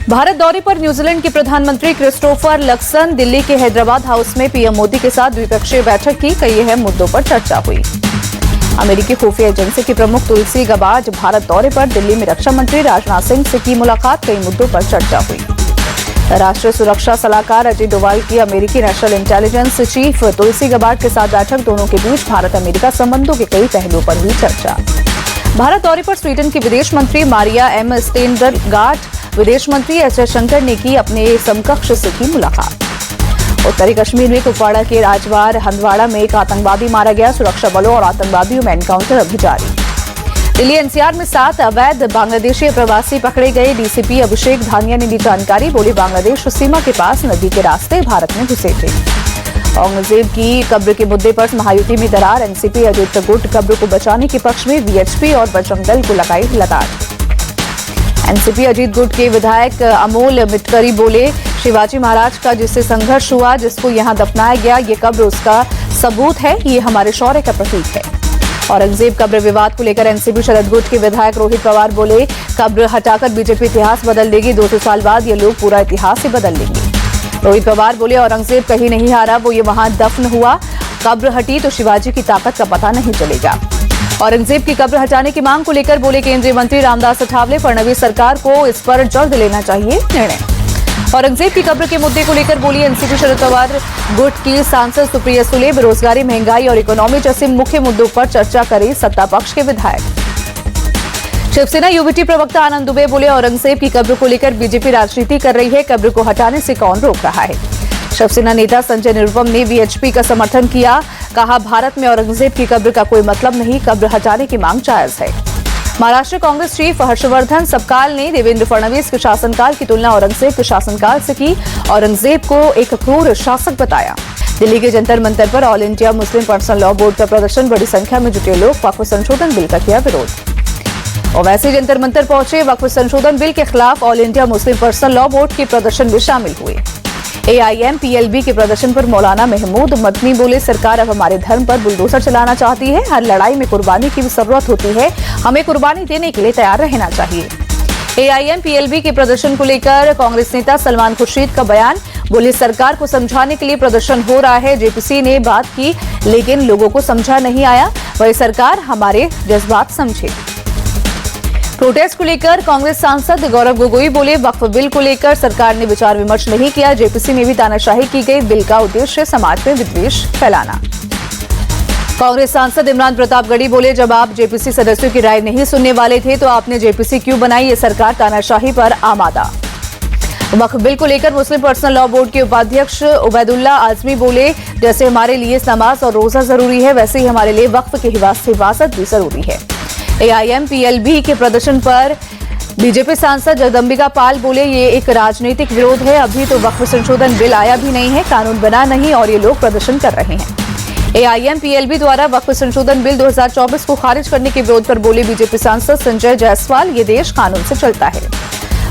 भारत दौरे पर न्यूजीलैंड के प्रधानमंत्री क्रिस्टोफर लक्सन दिल्ली के हैदराबाद हाउस में पीएम मोदी के साथ द्विपक्षीय बैठक की। कई अहम मुद्दों पर चर्चा हुई। अमेरिकी खुफिया एजेंसी की प्रमुख तुलसी गबार्ड भारत दौरे पर दिल्ली में रक्षा मंत्री राजनाथ सिंह से की मुलाकात। कई मुद्दों पर चर्चा हुई। राष्ट्रीय सुरक्षा सलाहकार अजीत डोभाल की अमेरिकी नेशनल इंटेलिजेंस चीफ तुलसी गबार्ड के साथ बैठक। दोनों के बीच भारत अमेरिका संबंधों के कई पहलुओं पर हुई चर्चा। भारत दौरे पर स्वीडन की विदेश मंत्री मारिया एम स्टेनबर्गार्ड, विदेश मंत्री एस जयशंकर ने की अपने समकक्ष से की मुलाकात। उत्तरी कश्मीर में कुपवाड़ा के राजवार हंदवाड़ा में एक आतंकवादी मारा गया। सुरक्षा बलों और आतंकवादियों में एनकाउंटर अभी जारी। दिल्ली एनसीआर में 7 अवैध बांग्लादेशी प्रवासी पकड़े गए। डीसीपी अभिषेक धानिया ने दी जानकारी। बोले बांग्लादेश सीमा के पास नदी के रास्ते भारत में घुसे थे। औरंगजेब की कब्र के मुद्दे पर महायुति में दरार। एनसीपी अजित गुट कब्र को बचाने के पक्ष में वीएचपी और बजरंग दल को लगाई लताड़। एनसीपी अजीत गुट के विधायक अमोल मिटकरी बोले शिवाजी महाराज का जिससे संघर्ष हुआ, जिसको यहां दफनाया गया, ये कब्र उसका सबूत है, ये हमारे शौर्य का प्रतीक है। औरंगजेब कब्र विवाद को लेकर एनसीपी शरद गुट के विधायक रोहित पवार बोले कब्र हटाकर बीजेपी इतिहास बदल देगी। 200 साल बाद ये लोग पूरा इतिहास ही बदल देंगे। रोहित पवार बोले औरंगजेब कहीं नहीं हारा, वो ये वहां दफन हुआ। कब्र हटी तो शिवाजी की ताकत का पता नहीं चलेगा। औरंगजेब की कब्र हटाने की मांग को लेकर बोले केंद्रीय मंत्री रामदास अठावले, फडणवीस सरकार को इस पर जल्द लेना चाहिए निर्णय। औरंगजेब की कब्र के मुद्दे को लेकर बोली एनसीपी शरद पवार गुट की सांसद सुप्रिया सुले। बेरोजगारी, महंगाई और इकोनॉमी जैसे मुख्य मुद्दों पर चर्चा करे सत्ता पक्ष के विधायक। शिवसेना यूबीटी प्रवक्ता आनंद दुबे बोले औरंगजेब की कब्र को लेकर बीजेपी राजनीति कर रही है, कब्र को हटाने से कौन रोक रहा है। शिवसेना नेता संजय निरुपम ने वीएचपी का समर्थन किया। कहा भारत में औरंगजेब की कब्र का कोई मतलब नहीं, कब्र हटाने की मांग जायज है। महाराष्ट्र कांग्रेस चीफ हर्षवर्धन सबकाल ने देवेंद्र फडणवीस के शासनकाल की तुलना औरंगजेब के शासनकाल से की। औरंगजेब को एक क्रूर शासक बताया। दिल्ली के जंतर मंतर पर all India Muslim personal law board का प्रदर्शन। बड़ी संख्या में जुटे लोग वक्फ संशोधन बिल का किया विरोध। और वैसे जंतर मंतर पहुंचे वक्फ संशोधन बिल के खिलाफ all India Muslim personal law board के प्रदर्शन में शामिल हुए। एआईएम-पीएलबी के प्रदर्शन पर मौलाना महमूद मदनी बोले सरकार अब हमारे धर्म पर बुलडोजर चलाना चाहती है। हर लड़ाई में कुर्बानी की भी जरूरत होती है, हमें कुर्बानी देने के लिए तैयार रहना चाहिए। एआईएम-पीएलबी के प्रदर्शन को लेकर कांग्रेस नेता सलमान खुर्शीद का बयान। बोले सरकार को समझाने के लिए प्रदर्शन हो रहा है। जेपीसी ने बात की लेकिन लोगों को समझा नहीं आया। वही सरकार हमारे जज्बात समझे। प्रोटेस्ट को लेकर कांग्रेस सांसद गौरव गोगोई बोले वक्फ बिल को लेकर सरकार ने विचार विमर्श नहीं किया। जेपीसी में भी तानाशाही की गई। बिल का उद्देश्य समाज में विद्वेष फैलाना। कांग्रेस सांसद इमरान प्रतापगढ़ी बोले जब आप जेपीसी सदस्यों की राय नहीं सुनने वाले थे तो आपने जेपीसी क्यों बनाई। ये सरकार तानाशाही पर आमादा। वक्फ बिल को लेकर मुस्लिम पर्सनल लॉ बोर्ड के उपाध्यक्ष उबैदुल्ला आजमी बोले जैसे हमारे लिए नमाज और रोजा जरूरी है वैसे ही हमारे लिए वक्फ की हिफाजत भी जरूरी है। एआईएम-पीएलबी के प्रदर्शन पर बीजेपी सांसद जगदम्बिका पाल बोले ये एक राजनीतिक विरोध है। अभी तो वक्फ संशोधन बिल आया भी नहीं है, कानून बना नहीं और ये लोग प्रदर्शन कर रहे हैं। एआईएम-पीएलबी द्वारा वक्फ संशोधन बिल 2024 को खारिज करने के विरोध पर बोले बीजेपी सांसद संजय जायसवाल, ये देश कानून से चलता है।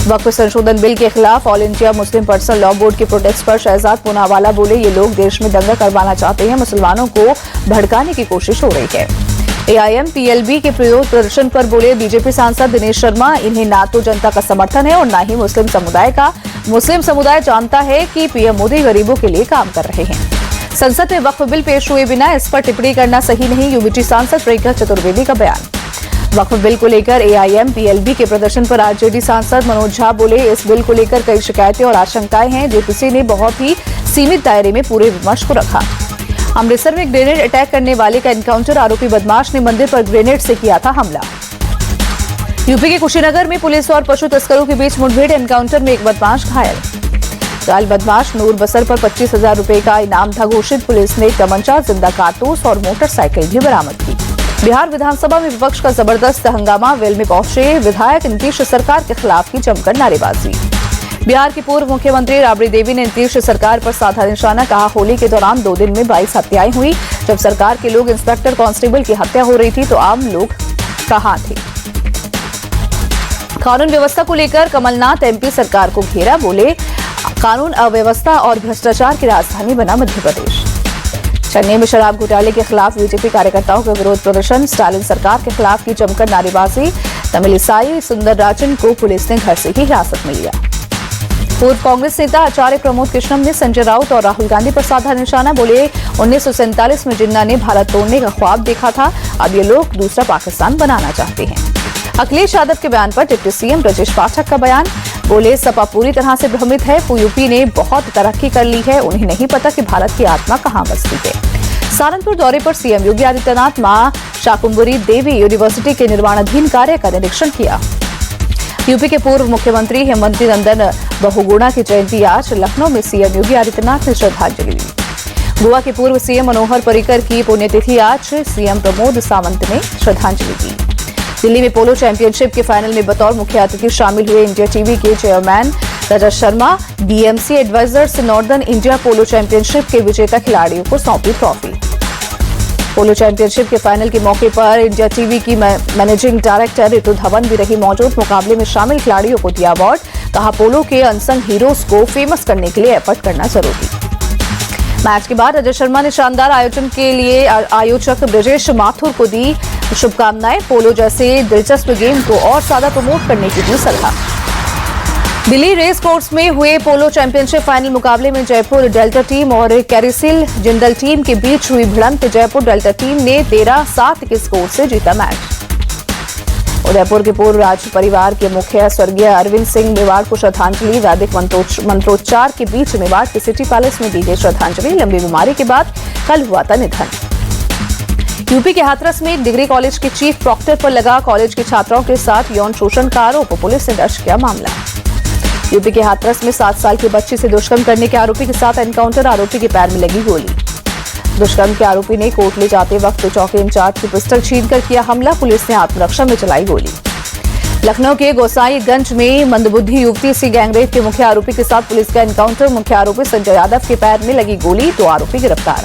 वक्फ संशोधन बिल के खिलाफ all India Muslim personal law board के प्रोटेस्ट पर शहजाद पूनावाला बोले ये लोग देश में दंगा करवाना चाहते हैं, मुसलमानों को भड़काने की कोशिश हो रही है। एआईएम-पीएलबी के विरोध प्रदर्शन पर बोले बीजेपी सांसद दिनेश शर्मा, इन्हें ना तो जनता का समर्थन है और ना ही मुस्लिम समुदाय का। मुस्लिम समुदाय जानता है कि पीएम मोदी गरीबों के लिए काम कर रहे हैं। संसद में वक्फ बिल पेश हुए बिना इस पर टिप्पणी करना सही नहीं। यूबीटी सांसद प्रियंका चतुर्वेदी का बयान। वक्फ बिल को लेकर एआईएम-पीएलबी के प्रदर्शन पर आरजेडी सांसद मनोज झा बोले इस बिल को लेकर कई शिकायतें और आशंकाएं हैं। जेपीसी ने बहुत ही सीमित दायरे में पूरे विमर्श को रखा। अमृतसर में ग्रेनेड अटैक करने वाले का एनकाउंटर। आरोपी बदमाश ने मंदिर पर ग्रेनेड से किया था हमला। यूपी के कुशीनगर में पुलिस और पशु तस्करों के बीच मुठभेड़। एनकाउंटर में एक बदमाश घायल। बदमाश नूर बसर पर 25,000 रुपए का इनाम था घोषित। पुलिस ने तमंचा, जिंदा कारतूस और मोटरसाइकिल भी बरामद की। बिहार विधानसभा में विपक्ष का जबरदस्त हंगामा। वेल में पहुंचे विधायक नीतीश सरकार के खिलाफ की जमकर नारेबाजी। बिहार की पूर्व मुख्यमंत्री राबड़ी देवी ने नीतीश सरकार पर साधा निशाना। कहा होली के दौरान 2 दिन में 22 हत्याएं हुई। जब सरकार के लोग इंस्पेक्टर कांस्टेबल की हत्या हो रही थी तो आम लोग कहां थे। कानून व्यवस्था को लेकर कमलनाथ एमपी सरकार को घेरा। बोले कानून अव्यवस्था और भ्रष्टाचार की राजधानी बना मध्य प्रदेश। चेन्नई में शराब घोटाले के खिलाफ बीजेपी कार्यकर्ताओं का विरोध प्रदर्शन। स्टालिन सरकार के खिलाफ की जमकर नारेबाजी। तमिलिसाई सुंदरराजन को पुलिस ने घर से ही हिरासत में लिया। पूर्व कांग्रेस नेता आचार्य प्रमोद कृष्णम ने संजय राउत और राहुल गांधी पर साधा निशाना। बोले 1947 में जिन्ना ने भारत तोड़ने का ख्वाब देखा था, अब ये लोग दूसरा पाकिस्तान बनाना चाहते हैं। अखिलेश यादव के बयान पर डिप्टी सीएम ब्रजेश पाठक का बयान। बोले सपा पूरी तरह से भ्रमित है, यूपी ने बहुत तरक्की कर ली है, उन्हें नहीं पता कि भारत की आत्मा कहां बसती है। सहारनपुर दौरे पर सीएम योगी आदित्यनाथ मां शाकुंभरी देवी यूनिवर्सिटी के निर्माणाधीन कार्य का निरीक्षण किया। यूपी के पूर्व मुख्यमंत्री हेमंत नंदन बहुगुणा की जयंती आज। लखनऊ में सीएम योगी आदित्यनाथ ने श्रद्धांजलि दी। गोवा के पूर्व सीएम मनोहर पर्रिकर की पुण्यतिथि आज। सीएम प्रमोद सावंत ने श्रद्धांजलि दी। दिल्ली में पोलो चैंपियनशिप के फाइनल में बतौर मुख्य अतिथि शामिल हुए इंडिया टीवी के chairman Rajat Sharma. BMC advisers northern India polo championship के विजेता खिलाड़ियों को सौंपी ट्रॉफी। पोलो चैंपियनशिप के फाइनल के मौके पर इंडिया टीवी की मैनेजिंग डायरेक्टर ऋतु धवन भी रही मौजूद। मुकाबले में शामिल खिलाड़ियों को दिया अवार्ड। कहा पोलो के अनसंग हीरोज को फेमस करने के लिए एफर्ट करना जरूरी। मैच के बाद रजत शर्मा ने शानदार आयोजन के लिए आयोजक ब्रजेश माथुर को दी शुभकामनाएं। पोलो जैसे दिलचस्प गेम को और ज्यादा प्रमोट करने की दी सलाह। दिल्ली रेस कोर्स में हुए पोलो चैंपियनशिप फाइनल मुकाबले में जयपुर डेल्टा टीम और कैरिसिल जिंदल टीम के बीच हुई भिड़ंत। जयपुर डेल्टा टीम ने 13-7 के स्कोर से जीता मैच। उदयपुर के पूर्व राज परिवार के मुखिया स्वर्गीय अरविंद सिंह मेवाड़ को श्रद्धांजलि। वैदिक मंत्रोच्चार के बीच मेवाड़ के सिटी पैलेस में दी गई श्रद्धांजलि। लंबी बीमारी के बाद कल हुआ था निधन। यूपी के हाथरस में डिग्री कॉलेज के चीफ प्रॉक्टर पर लगा कॉलेज की छात्राओं के साथ यौन शोषण का आरोप। पुलिस ने दर्ज किया मामला। यूपी के हाथरस में 7 साल की बच्ची से दुष्कर्म करने के आरोपी के साथ एनकाउंटर। आरोपी के पैर में लगी गोली। दुष्कर्म के आरोपी ने कोर्ट ले जाते वक्त चौकी इंचार्ज की पिस्टल छीनकर किया हमला। पुलिस ने आत्मरक्षा में चलाई गोली। लखनऊ के गोसाईगंज में मंदबुद्धि युवती से गैंगरेप के मुख्य आरोपी के साथ पुलिस का एनकाउंटर। मुख्य आरोपी संजय यादव के पैर में लगी गोली, 2 आरोपी गिरफ्तार।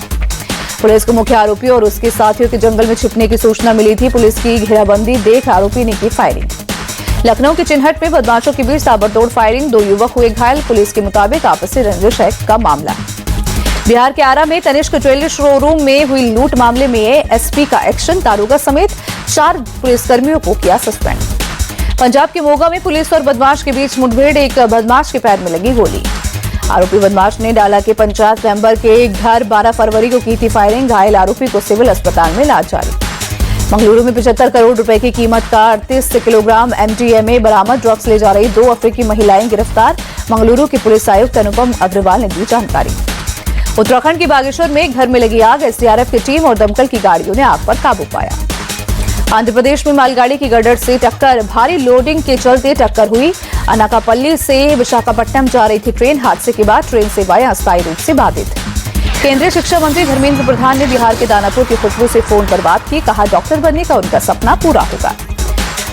पुलिस को मुख्य आरोपी और उसके साथियों के जंगल में छिपने की सूचना मिली थी। पुलिस की घेराबंदी देख आरोपी ने की फायरिंग। लखनऊ के चिन्हट में बदमाशों के बीच ताबड़तोड़ फायरिंग, 2 युवक हुए घायल। पुलिस के मुताबिक आपसी रंजिश का मामला। बिहार के आरा में तनिष्क ज्वेलरी शोरूम में हुई लूट मामले में एसपी का एक्शन। दारोगा समेत 4 पुलिसकर्मियों को किया सस्पेंड। पंजाब के मोगा में पुलिस और बदमाश के बीच मुठभेड़, एक बदमाश के पैर में लगी गोली। आरोपी बदमाश ने डाला के पंचायत मेंबर के घर 12 फरवरी को की थी फायरिंग। घायल आरोपी को सिविल अस्पताल में इलाज जारी। मंगलुरु में 75 करोड़ रुपए की कीमत का 38 किलोग्राम एमडीएमए बरामद। ड्रग्स ले जा रही 2 अफ्रीकी महिलाएं गिरफ्तार। मंगलुरु के पुलिस आयुक्त अनुपम अग्रवाल ने दी जानकारी। उत्तराखंड के बागेश्वर में एक घर में लगी आग। एसडीआरएफ की टीम और दमकल की गाड़ियों ने आग पर काबू पाया। आंध्र प्रदेश में मालगाड़ी की गड्ढर से टक्कर। भारी लोडिंग के चलते टक्कर हुई। अनाकापल्ली से विशाखापट्टनम जा रही थी ट्रेन। हादसे के बाद ट्रेन सेवाएं अस्थायी रूप से बाधित। केंद्रीय शिक्षा मंत्री धर्मेंद्र प्रधान ने बिहार के दानापुर की खुशबू से फोन पर बात की। कहा डॉक्टर बनने का उनका सपना पूरा होगा।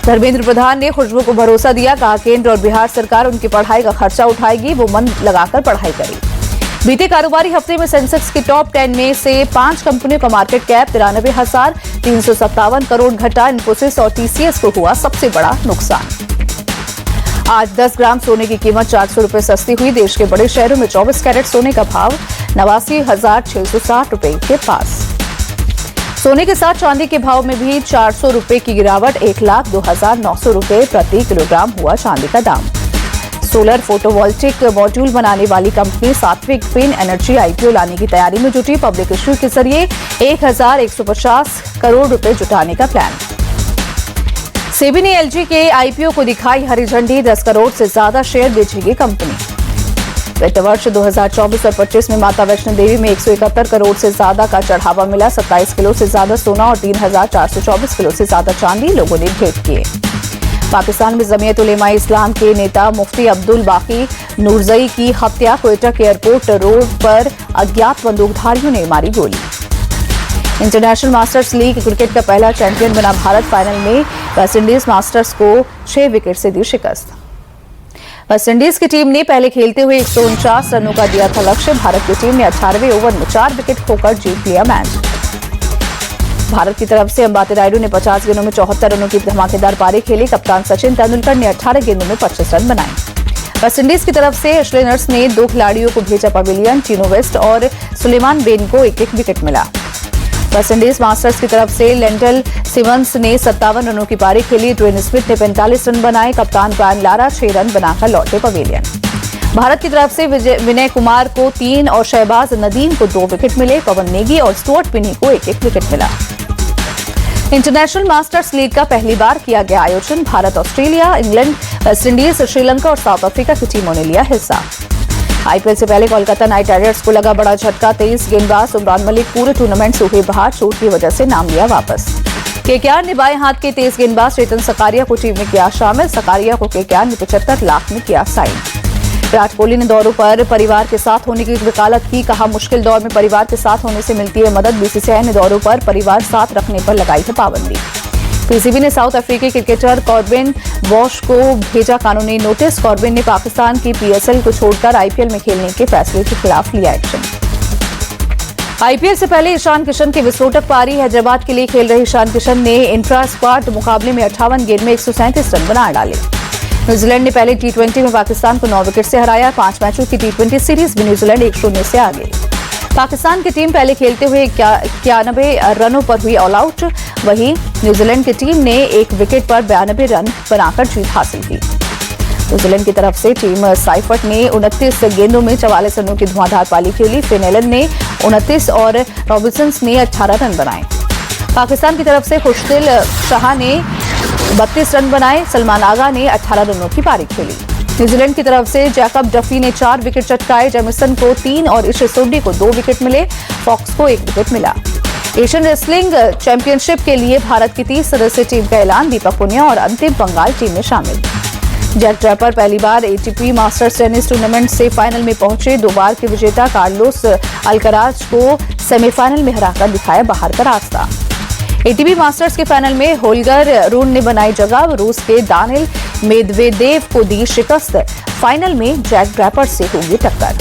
धर्मेंद्र प्रधान ने खुशबू को भरोसा दिया। कहा केंद्र और बिहार सरकार उनकी पढ़ाई का खर्चा उठाएगी, वो मन लगाकर पढ़ाई करेगी। बीते कारोबारी हफ्ते में सेंसेक्स की टॉप 10 में से 5 कंपनियों का मार्केट कैप 93,357 करोड़ घटा। इन्फोसिस और टीसीएस को हुआ सबसे बड़ा नुकसान। आज 10 ग्राम सोने की कीमत 400 रुपए सस्ती हुई। देश के बड़े शहरों में 24 कैरेट सोने का भाव 89,660 रुपए के पास। सोने के साथ चांदी के भाव में भी 400 रुपए की गिरावट। 1,02,900 रुपए प्रति किलोग्राम हुआ चांदी का दाम। सोलर फोटोवोल्टिक मॉड्यूल बनाने वाली कंपनी सात्विक ग्रीन एनर्जी आईपीओ लाने की तैयारी में जुटी। पब्लिक इश्यू के जरिए 1,150 करोड़ रुपए जुटाने का प्लान। सेबी ने एलजी के आईपीओ को दिखाई हरी झंडी। 10 करोड़ से ज्यादा शेयर बेचेगी कंपनी। वित्त वर्ष 2024 और 25 में माता वैष्णो देवी में 171 करोड़ से ज्यादा का चढ़ावा मिला। 27 किलो से ज्यादा सोना और 3,424 किलो से ज्यादा चांदी लोगों ने भेंट किए। पाकिस्तान में जमीयत उलेमा इस्लाम के नेता मुफ्ती अब्दुल बाकी नूरजई की हत्या। क्वेटा के एयरपोर्ट रोड पर अज्ञात बंदूकधारियों ने मारी गोली। इंटरनेशनल मास्टर्स लीग क्रिकेट का पहला चैंपियन बना भारत। फाइनल में वेस्टइंडीज मास्टर्स को 6 विकेट से दी शिकस्त। वेस्टइंडीज की टीम ने पहले खेलते हुए 149 रनों का दिया था लक्ष्य। भारत की टीम ने 18वें ओवर में 4 विकेट खोकर जीत लिया मैच। भारत की तरफ से अंबाती रायडू ने 50 गेंदों में 74 रनों की धमाकेदार पारी खेली। कप्तान सचिन तेंदुलकर ने 18 गेंदों में 25 रन बनाए। वेस्टइंडीज की तरफ से एशलेनर्स ने 2 खिलाड़ियों को भेजा पवेलियन। टीनो वेस्ट और सुलेमान बेन को 1-1 विकेट मिला। वेस्टइंडीज मास्टर्स की तरफ से लेंडल सिमंस ने 57 रनों की पारी खेली। ड्वेन स्मिथ ने 45 रन बनाए। कप्तान ब्रायन लारा 6 रन बनाकर लौटे पवेलियन। भारत की तरफ से विनय कुमार को 3 और शहबाज नदीम को 2 विकेट मिले। पवन नेगी और स्टुअर्ट पिनी को 1-1 विकेट मिला। इंटरनेशनल मास्टर्स लीग का पहली बार किया गया आयोजन। Bharat, Australia, England, West Indies, Sri Lanka और साउथ अफ्रीका की टीमों ने लिया हिस्सा। आईपीएल से पहले कोलकाता नाइट राइडर्स को लगा बड़ा झटका। 23 गेंदबाज उमरान मलिक पूरे टूर्नामेंट से हुए बाहर, चोट की वजह से नाम लिया वापस। केकेआर ने बाएं हाथ के तेज गेंदबाज चेतन सकारिया को टीम में किया शामिल। सकारिया को केकेआर ने 75 लाख में किया साइन। विराट कोहली ने दौरों पर परिवार के साथ होने की वकालत की। कहा, मुश्किल दौर में परिवार के साथ होने से मिलती है मदद। बीसीसीआई ने दौरों पर परिवार साथ रखने पर लगाई है पाबंदी। पीसीबी ने साउथ अफ्रीकी क्रिकेटर कॉर्बिन वॉश को भेजा कानूनी नोटिस। कॉर्बिन ने पाकिस्तान की पीएसएल को छोड़कर आईपीएल में खेलने के फैसले के खिलाफ लिया एक्शन। आईपीएल से पहले ईशान किशन की विस्फोटक पारी। हैदराबाद के लिए खेल रहे ईशान किशन ने इंट्रा स्क्वाड मुकाबले में 58 गेंद में 137 रन बना डाले। न्यूजीलैंड ने पहले टी20 में पाकिस्तान को 9 विकेट से हराया। 5 मैचों की टी20 सीरीज में न्यूजीलैंड 1-0 से आगे। पाकिस्तान की टीम पहले खेलते हुए 91 रनों पर हुई ऑल आउट। वहीं न्यूजीलैंड की टीम ने 1 विकेट पर 92 रन बनाकर जीत हासिल की। न्यूजीलैंड की तरफ से टीम साइफर्ट ने 29 गेंदों में 44 रनों की धुआंधार पारी खेली। फिन एलन ने 29 और रॉबिन्सन ने 18 रन बनाए। पाकिस्तान की तरफ से खुशदिल शाह ने 32 रन बनाए। सलमान आगा ने 18 रनों की पारी खेली। न्यूजीलैंड की तरफ से जैकब डफी ने 4 विकेट चटकाए। जेमिसन को 3 और ईश सोडी को 2 विकेट मिले। फॉक्स को 1 विकेट मिला। एशियन रेसलिंग चैंपियनशिप के लिए भारत की 30 सदस्यीय टीम का ऐलान। दीपक पुनिया और अंतिम बंगाल टीम में शामिल। जैक ड्रैपर पहली बार एटीपी मास्टर्स टेनिस टूर्नामेंट से फाइनल में पहुंचे। 2 बार के विजेता कार्लोस अल्कराज को सेमीफाइनल में हराकर दिखाया बाहर का रास्ता। एटीपी मास्टर्स के फाइनल में होल्गर रून ने बनाई जगह। रूस के दानिल मेदवेदेव को दी शिकस्त। फाइनल में जैक ड्रैपर से होगी टक्कर।